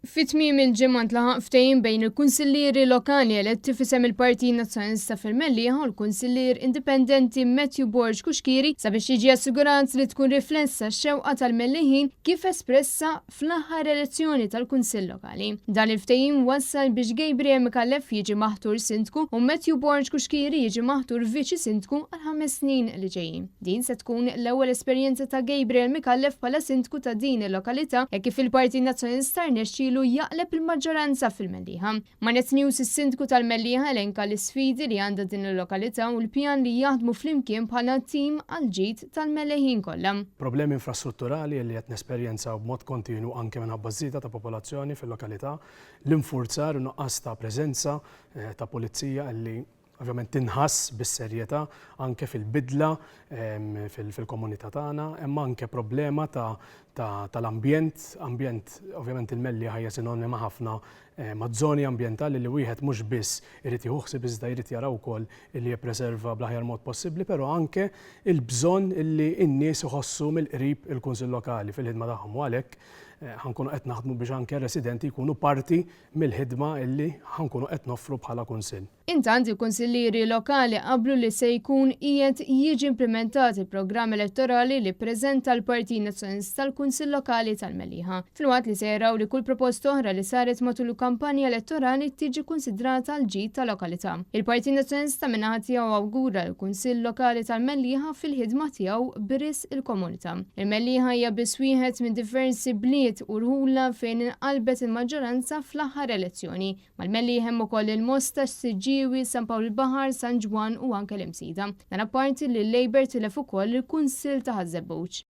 Fit-tmiem il-ġimgħa tlaħaq ftehim bejn il-kunsillieri lokali eletti f'isem il-Partit Nazzjonalista fil-Mellieħa u l-Kunsillier Indipendenti Matthew Borg Kuxkiri sabiex jiġi assigurat li tkun riflessa x-xewqa tal-Mellieħin kif espressa fl-aħħar elezzjoni tal-Kunsill Lokali. Dan il-ftehim wassal biex Gabriel Mikallef jiġi maħtur sindku u Matthew Borg Kuxkiri jiġi maħtur viċi sindku għal 5 snin li ġejjin. Din se tkun l-ewwel esperjenza ta' Gabriel Mikallef bħala sindku ta' din il-lokalità jekk kif il-Partit Nazzjonalista rnexxielu jaqleb il-maġġoranza fil-Mellieħa. Manet News is-sindku tal-Mellieħa elenka l-isfidi li għandha din il-lokalità u l-pjan li jaħdmu flimkien bħala tim għal-ġid tal-Mellieħin kollha. Problemi infrastrutturali li qed nesperjenzaw b'mod kontinu anke minħabba żieda ta' popolazzjoni fil-lokalità, l-infurzar u nuqqas ta' preżenza ta' pulizija li ovvjament tinħass bis-serjetà anke fil-bidla fil-komunità tagħna, hemm anke problema tal-ambjent, ovvjament il-Mellieħa hija sinonima ħafna ma' żoni ambjentali li wieħed mhux biss irid jieħu ħsieb iżda jrid jara wkoll li jippreserva bl-aħjar mod possibbli, però anke il-bżonn illi n-nies iħossu mill-qrib il-Kunsill Lokali fil-ħidma tagħhom u għalhekk ħankunu qed naħdmu biex anke residenti jkunu parti mill-ħidma illi ħankunu qed noffru bħala kunsill. Intant il-kunsillieri lokali qablu li se jkun qiegħed jiġi implementat il-programm elettorali li ppreżenta l-Partit Nazzjonalista tal-Kunsill Lokali tal-Mellieħa. Filwaqt li se jaraw li kull proposta oħra li saret matul il-kampanja elettorali tiġi konsidrata l-ġid tal-lokalità. Il-Partit Nazzjonalista minnaħa tiegħu awgura l-Kunsill Lokali tal-Mellieħa fil-ħidma tiegħu biris il-komunità. Il-Mellieħa hija biss wieħed minn diversi bliet u rħula fejn inqalbet il-maġġoranza fl-aħħar elezzjoni. Mal-Mellieħa hemm ukoll il-Mosta, Siġġiewi, San Pawl il-Baħar, San Ġwan u anke l-Imsida. Dan apparti li l-Labor tilef ukoll il-Kunsill ta' Ħażebbuġ.